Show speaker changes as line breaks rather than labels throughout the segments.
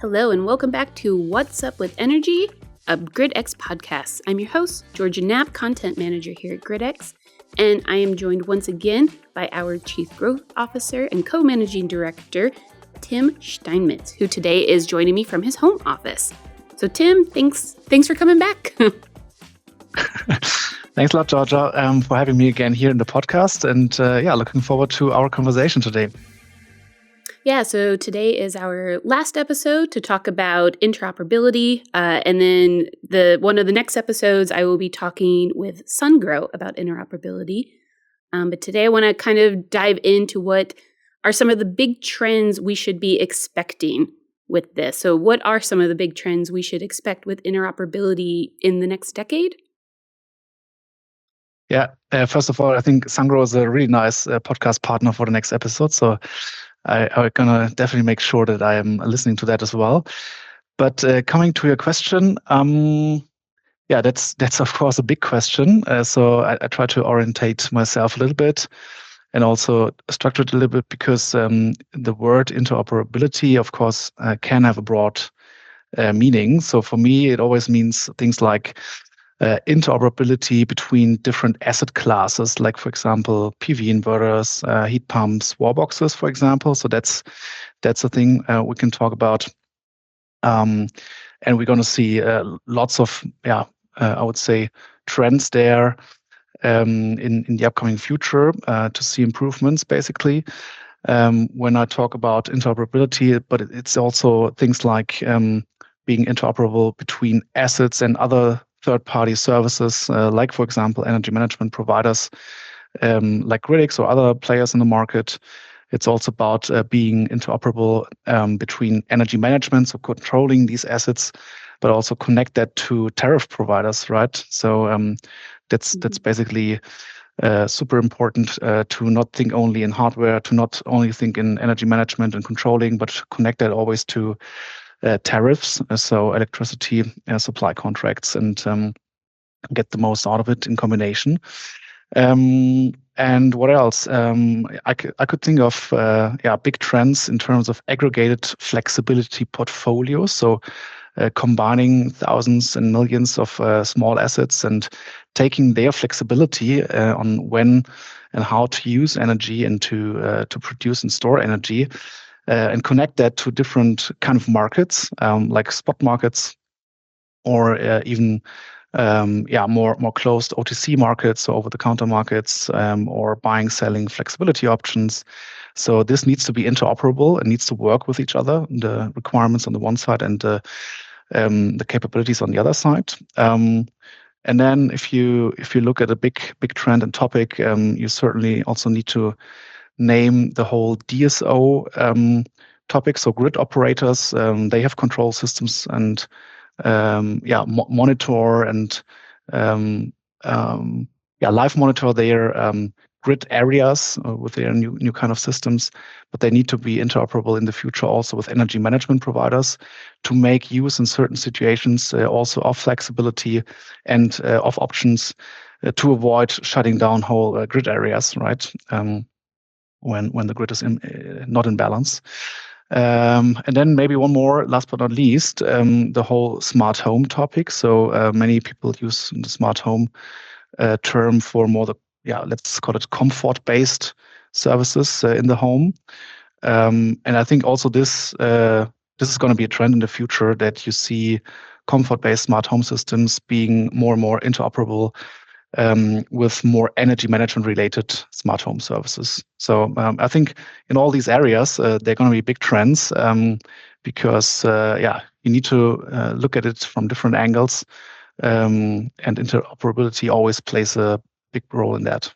Hello and welcome back to What's Up with Energy, a gridX podcast. I'm your host, Georgia Knapp, content manager here at gridX, and I am joined once again by our Chief Growth Officer and Co-Managing Director, Tim Steinmetz, who today is joining me from his home office. So Tim, thanks for coming back.
Thanks a lot, Georgia, for having me again here in the podcast, and looking forward to our conversation today.
Yeah, so today is our last episode to talk about interoperability, and then one of the next episodes I will be talking with SunGrow about interoperability. But today I want to kind of dive into what are some of the big trends we should be expecting with this. So what are some of the big trends we should expect with interoperability in the next decade?
Yeah, first of all, I think SunGrow is a really nice podcast partner for the next episode, so I'm going to definitely make sure that I am listening to that as well. But coming to your question, that's of course a big question. So I try to orientate myself a little bit and also structure it a little bit because the word interoperability, of course, can have a broad meaning. So for me, it always means things like interoperability between different asset classes, like, for example, PV inverters, heat pumps, wall boxes, for example. So that's a thing we can talk about. And we're going to see lots of, I would say, trends there in the upcoming future to see improvements, basically. When I talk about interoperability, but it's also things like being interoperable between assets and other third-party services, like, for example, energy management providers like gridX or other players in the market. It's also about being interoperable between energy management, so controlling these assets, but also connect that to tariff providers, right? So that's basically super important to not think only in hardware, to not only think in energy management and controlling, but connect that always to tariffs, so electricity supply contracts, and get the most out of it in combination. And what else? I could think of big trends in terms of aggregated flexibility portfolios. So combining thousands and millions of small assets and taking their flexibility on when and how to use energy and to produce and store energy. And connect that to different kind of markets, like spot markets, or even more closed OTC markets, so over-the-counter markets, or buying, selling, flexibility options. So this needs to be interoperable and needs to work with each other, the requirements on the one side and the capabilities on the other side. And then if you look at a big trend and topic, you certainly also need to name the whole DSO topic. So grid operators, they have control systems and monitor and live monitor their grid areas with their new kind of systems. But they need to be interoperable in the future also with energy management providers to make use in certain situations also of flexibility and of options to avoid shutting down whole grid areas, right? When the grid is not in balance. And then maybe one more, last but not least, the whole smart home topic. So many people use the smart home term for more let's call it comfort-based services in the home. And I think also this is going to be a trend in the future that you see comfort-based smart home systems being more and more interoperable with more energy management related smart home services. So I think in all these areas, they're going to be big trends because you need to look at it from different angles, and interoperability always plays a big role in that.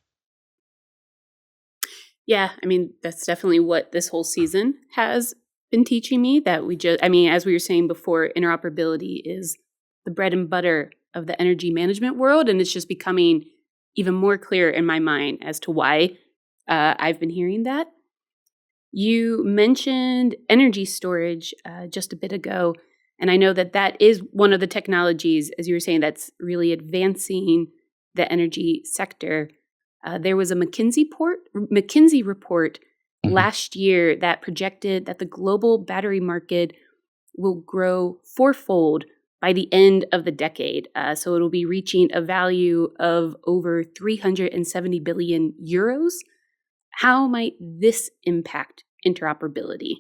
Yeah, I mean, that's definitely what this whole season has been teaching me, that as we were saying before, interoperability is the bread and butter of the energy management world, and it's just becoming even more clear in my mind as to why I've been hearing that. You mentioned energy storage just a bit ago, and I know that is one of the technologies, as you were saying, that's really advancing the energy sector. There was a McKinsey report last year that projected that the global battery market will grow fourfold by the end of the decade. So it'll be reaching a value of over 370 billion euros. How might this impact interoperability?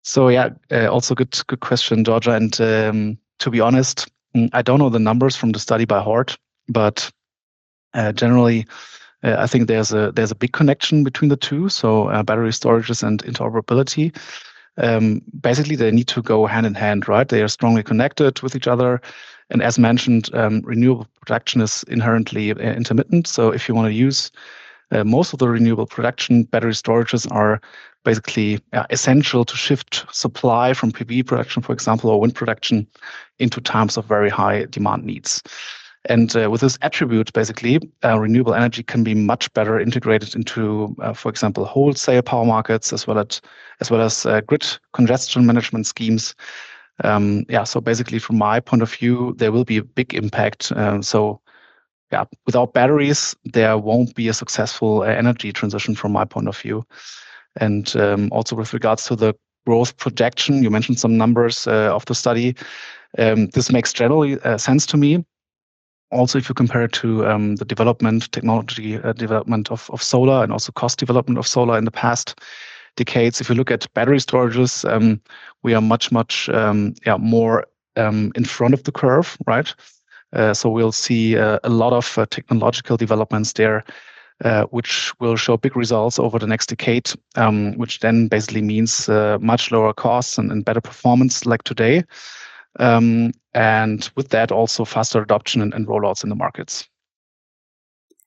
So yeah, also good question, Georgia. And to be honest, I don't know the numbers from the study by heart, but generally, I think there's a big connection between the two. So battery storages and interoperability. Basically, they need to go hand in hand, right? They are strongly connected with each other. And as mentioned, renewable production is inherently intermittent. So if you want to use most of the renewable production, battery storages are basically essential to shift supply from PV production, for example, or wind production into times of very high demand needs. And with this attribute, basically, renewable energy can be much better integrated into, for example, wholesale power markets as well as grid congestion management schemes. So basically, from my point of view, there will be a big impact. Without batteries, there won't be a successful energy transition from my point of view. And also with regards to the growth projection, you mentioned some numbers of the study. This makes generally sense to me. Also, if you compare it to the technology development of solar and also cost development of solar in the past decades, if you look at battery storages, we are much more in front of the curve, right? So we'll see a lot of technological developments there, which will show big results over the next decade, which then basically means much lower costs and better performance like today. And with that, also faster adoption and rollouts in the markets.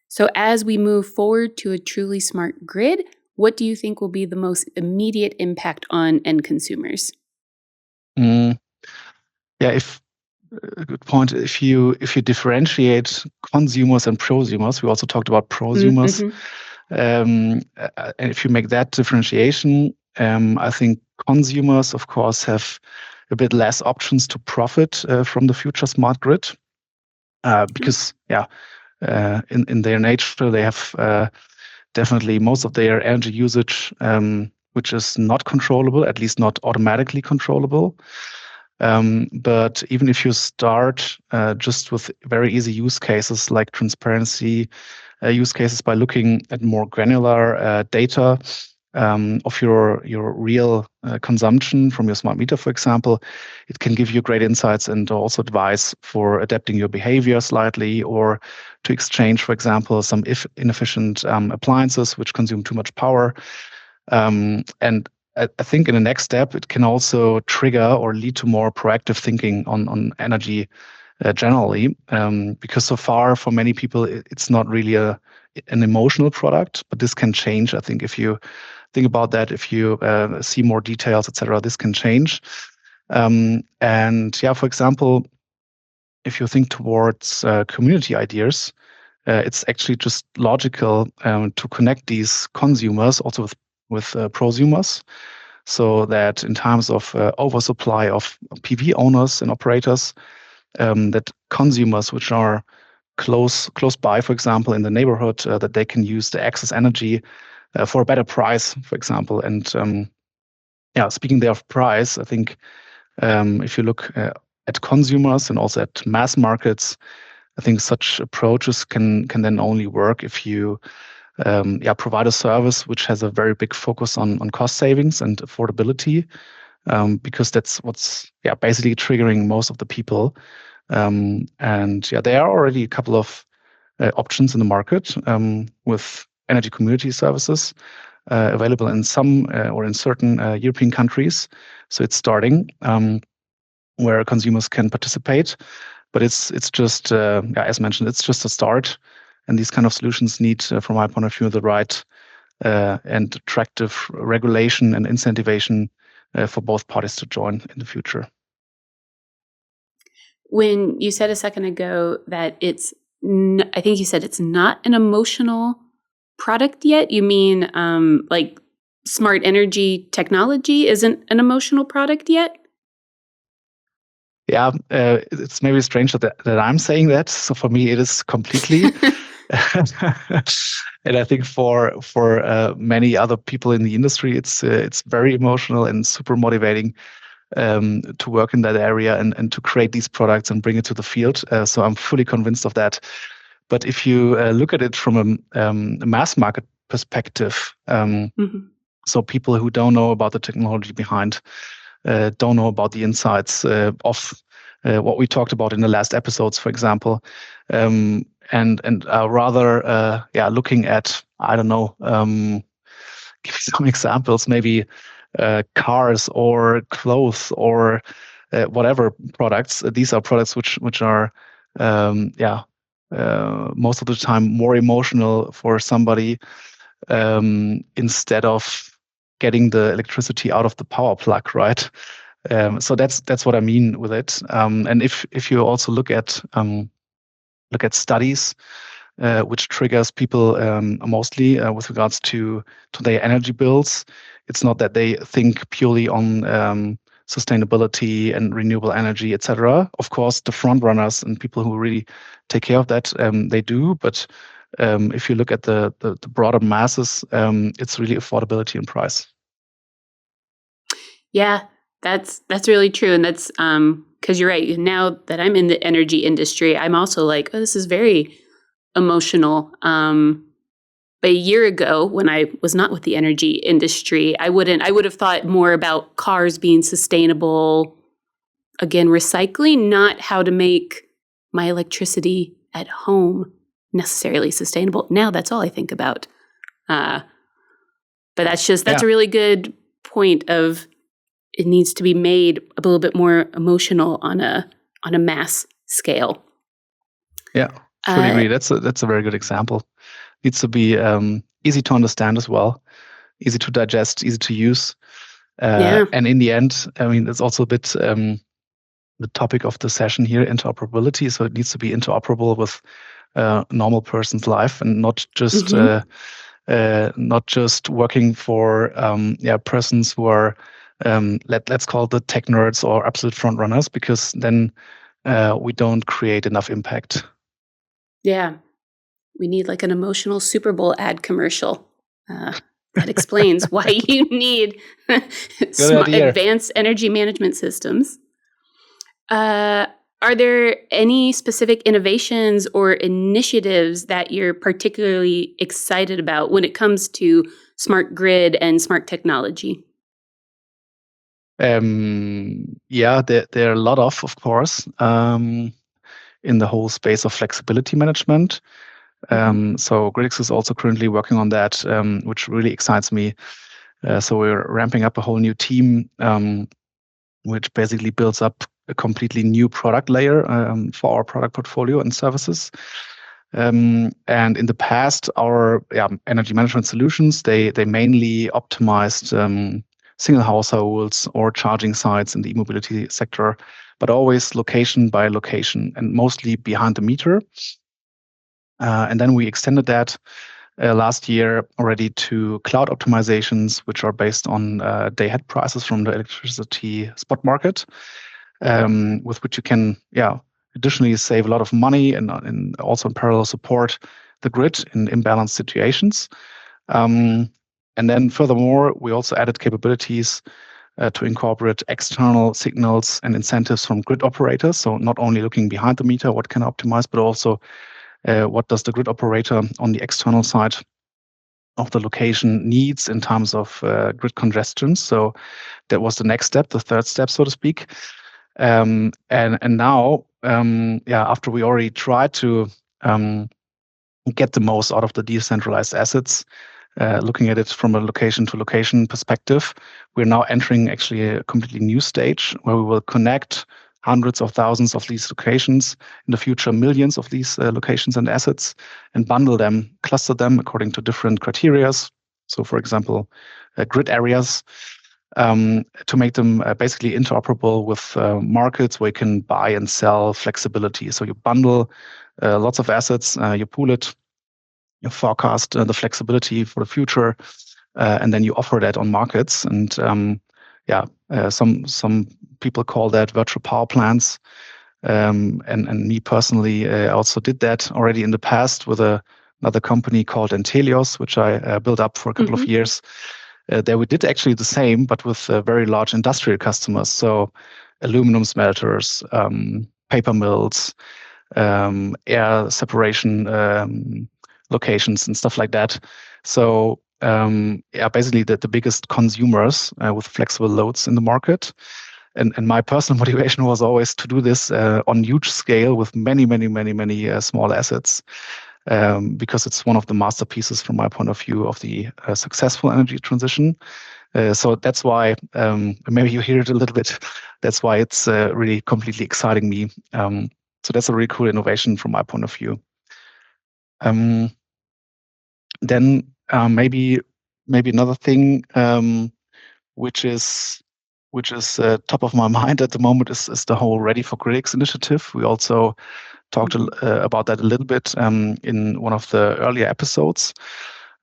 So as we move forward to a truly smart grid, what do you think will be the most immediate impact on end consumers?
A good point. If you differentiate consumers and prosumers, we also talked about prosumers. And if you make that differentiation, I think consumers, of course, have a bit less options to profit from the future smart grid because, in their nature, they have definitely most of their energy usage, which is not controllable, at least not automatically controllable. But even if you start just with very easy use cases like transparency use cases by looking at more granular data of your real consumption from your smart meter, for example, it can give you great insights and also advice for adapting your behavior slightly or to exchange, for example, some inefficient appliances which consume too much power. And I think in the next step, it can also trigger or lead to more proactive thinking on energy generally, because so far for many people, it's not really an emotional product, but this can change. I think if you think about that, if you see more details, etc., this can change. For example, if you think towards community ideas, it's actually just logical to connect these consumers also with prosumers, so that in times of oversupply of PV owners and operators, that consumers which are close by, for example, in the neighborhood, that they can use the excess energy for a better price, for example. And speaking there of price, I think if you look at consumers and also at mass markets, I think such approaches can then only work if you provide a service which has a very big focus on cost savings and affordability, because that's what's basically triggering most of the people. There are already a couple of options in the market with energy community services available in some or in certain European countries. So it's starting where consumers can participate, but it's just as mentioned, it's just a start. And these kind of solutions need, from my point of view, the right and attractive regulation and incentivation for both parties to join in the future.
When you said a second ago that I think you said it's not an emotional product yet, you mean like smart energy technology isn't an emotional product yet?
Yeah, it's maybe strange that I'm saying that. So for me, it is completely. And I think for many other people in the industry, it's very emotional and super motivating. to work in that area and to create these products and bring it to the field. So I'm fully convinced of that. But if you look at it from a mass market perspective, so people who don't know about the technology behind, don't know about the insights of what we talked about in the last episodes, for example, and rather looking at, I don't know, give some examples, maybe cars or clothes or whatever products. These are products which are most of the time more emotional for somebody instead of getting the electricity out of the power plug, right? So that's what I mean with it. And if you also look at studies, which triggers people mostly with regards to their energy bills, it's not that they think purely on sustainability and renewable energy, etc. Of course, the front runners and people who really take care of that, they do. But if you look at the broader masses, it's really affordability and price.
Yeah, that's really true. And that's because you're right. Now that I'm in the energy industry, I'm also like, oh, this is very emotional. But a year ago, when I was not with the energy industry, I would have thought more about cars being sustainable, again, recycling, not how to make my electricity at home necessarily sustainable. Now that's all I think about. But that's a really good point of it needs to be made a little bit more emotional on a mass scale.
Yeah, fully agree. That's a very good example. Needs to be easy to understand as well, easy to digest, easy to use. And in the end, I mean, it's also a bit the topic of the session here, interoperability. So it needs to be interoperable with normal person's life and not just working for persons who are let's call the tech nerds or absolute front runners, because then we don't create enough impact.
Yeah. We need like an emotional Super Bowl ad commercial that explains why you need advanced energy management systems. Are there any specific innovations or initiatives that you're particularly excited about when it comes to smart grid and smart technology?
There are a lot of course, in the whole space of flexibility management. So gridX is also currently working on that, which really excites me. So we're ramping up a whole new team, which basically builds up a completely new product layer for our product portfolio and services. And in the past, our energy management solutions, they mainly optimized single households or charging sites in the e-mobility sector, but always location by location and mostly behind the meter. And then we extended that last year already to cloud optimizations, which are based on day-ahead prices from the electricity spot market, with which you can, additionally save a lot of money and also in parallel support the grid in imbalanced situations. And then furthermore, we also added capabilities to incorporate external signals and incentives from grid operators. So not only looking behind the meter, what can I optimize, but also what does the grid operator on the external side of the location needs in terms of grid congestion. So that was the next step, the third step, so to speak. And now, after we already tried to get the most out of the decentralized assets, looking at it from a location to location perspective, we're now entering actually a completely new stage where we will connect hundreds of thousands of these locations, in the future millions of these locations and assets, and bundle them, cluster them according to different criteria. So for example, grid areas, to make them basically interoperable with markets where you can buy and sell flexibility. So you bundle lots of assets, you pool it, you forecast the flexibility for the future, and then you offer that on markets. And some people call that virtual power plants. And me personally, I also did that already in the past with another company called Entelios, which I built up for a couple of years. there we did actually the same, but with very large industrial customers. So aluminum smelters, paper mills, air separation locations and stuff like that. So basically the biggest consumers with flexible loads in the market. And my personal motivation was always to do this on huge scale with many, many, many, many small assets, because it's one of the masterpieces from my point of view of the successful energy transition. So that's why, maybe you hear it a little bit, that's why it's really completely exciting me. So that's a really cool innovation from my point of view. Then maybe another thing which is top of my mind at the moment is the whole Ready for gridX initiative. We also talked about that a little bit in one of the earlier episodes.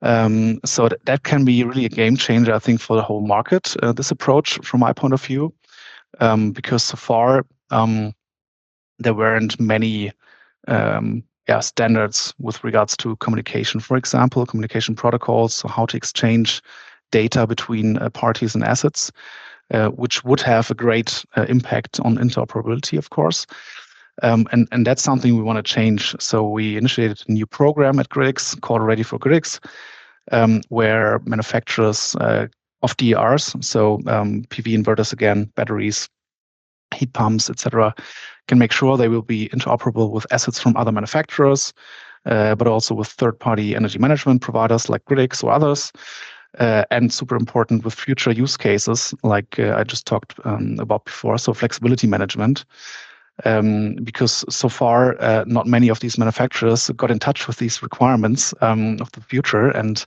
So that can be really a game changer, I think, for the whole market, this approach from my point of view, because so far there weren't many standards with regards to communication, for example, communication protocols, so how to exchange data between parties and assets, which would have a great impact on interoperability, of course. And that's something we want to change. So we initiated a new program at gridX called Ready for gridX, where manufacturers of DERs, so PV inverters again, batteries, heat pumps, etc., can make sure they will be interoperable with assets from other manufacturers, but also with third-party energy management providers like gridX or others. And super important with future use cases, like I just talked about before, so flexibility management. Because so far, not many of these manufacturers got in touch with these requirements of the future. And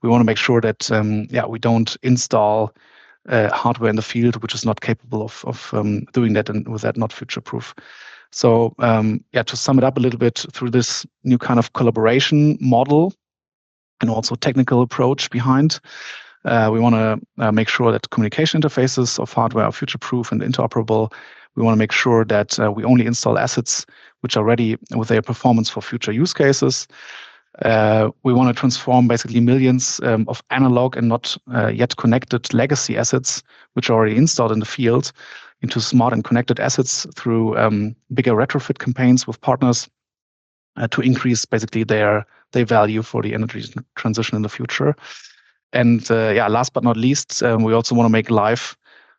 we want to make sure that, we don't install hardware in the field which is not capable of doing that, and with that not future-proof. So to sum it up a little bit, through this new kind of collaboration model and also technical approach behind, we want to make sure that communication interfaces of hardware are future-proof and interoperable. We want to make sure that we only install assets which are ready with their performance for future use cases. We want to transform basically millions of analog and not yet connected legacy assets, which are already installed in the field, into smart and connected assets through bigger retrofit campaigns with partners to increase basically their value for the energy transition in the future. And last but not least, we also want to make life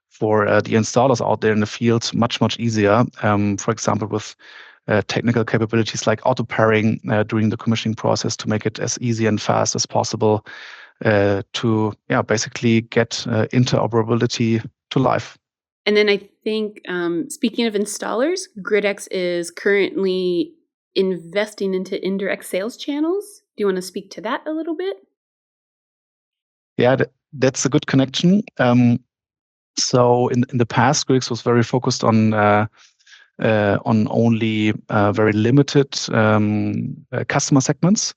for the installers out there in the field much, much easier. For example, with technical capabilities like auto pairing during the commissioning process to make it as easy and fast as possible to basically get interoperability to life.
And then I think, speaking of installers, gridX is currently investing into indirect sales channels. Do you want to speak to that a little bit?
Yeah, that's a good connection. So in the past, gridX was very focused on only very limited customer segments.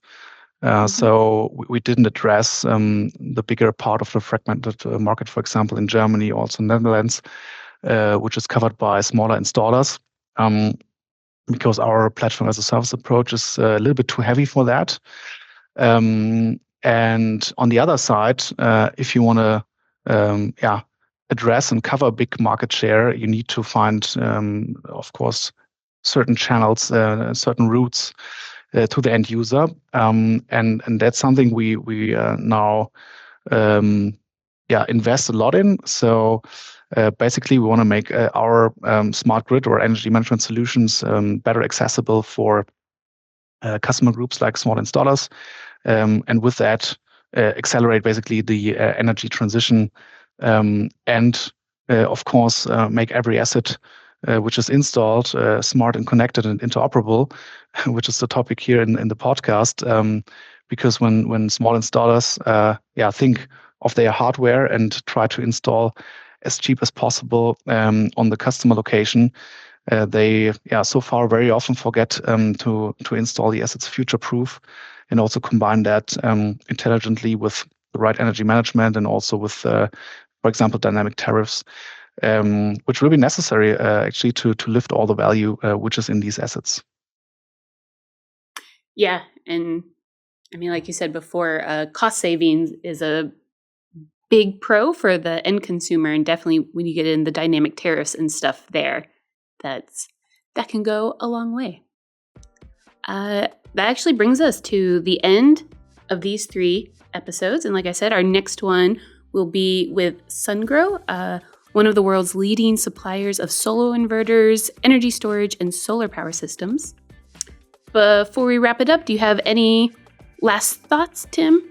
So we didn't address the bigger part of the fragmented market, for example, in Germany, also Netherlands, which is covered by smaller installers, because our platform as a service approach is a little bit too heavy for that. And on the other side, if you want to address and cover big market share, you need to find, of course, certain channels, certain routes to the end user, and that's something we now invest a lot in. So basically, we want to make our smart grid or energy management solutions better accessible for customer groups like small installers, and with that accelerate basically the energy transition, and of course make every asset which is installed smart and connected and interoperable, which is the topic here in the podcast. Because when small installers think of their hardware and try to install as cheap as possible on the customer location, they so far very often forget to install the assets future-proof, and also combine that intelligently with the right energy management, and also with, for example, dynamic tariffs, which will be necessary actually to lift all the value which is in these assets.
Yeah, and I mean, like you said before, cost savings is a big pro for the end consumer, and definitely when you get in the dynamic tariffs and stuff there, that can go a long way. That actually brings us to the end of these 3 episodes. And like I said, our next one will be with Sungrow, one of the world's leading suppliers of solar inverters, energy storage, and solar power systems. Before we wrap it up, do you have any last thoughts, Tim?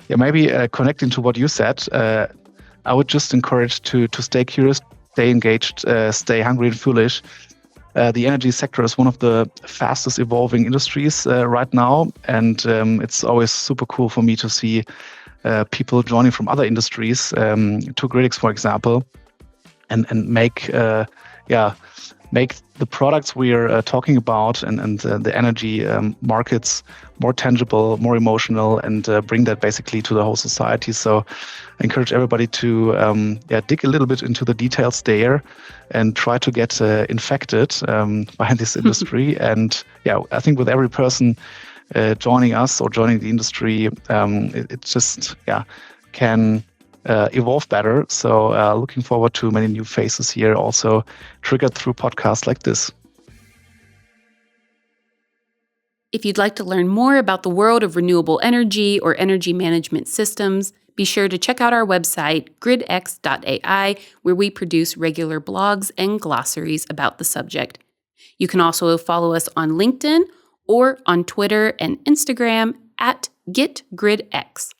Yeah, maybe connecting to what you said, I would just encourage to stay curious, stay engaged, stay hungry and foolish. The energy sector is one of the fastest evolving industries right now, and it's always super cool for me to see people joining from other industries to gridX, for example, and make the products we are talking about and the energy markets more tangible, more emotional, and bring that basically to the whole society. So I encourage everybody to dig a little bit into the details there and try to get infected by this industry. And I think with every person joining us or joining the industry, it just can evolve better. So looking forward to many new faces here, also triggered through podcasts like this.
If you'd like to learn more about the world of renewable energy or energy management systems, be sure to check out our website, gridX.ai, where we produce regular blogs and glossaries about the subject. You can also follow us on LinkedIn or on Twitter and Instagram at GetGridX.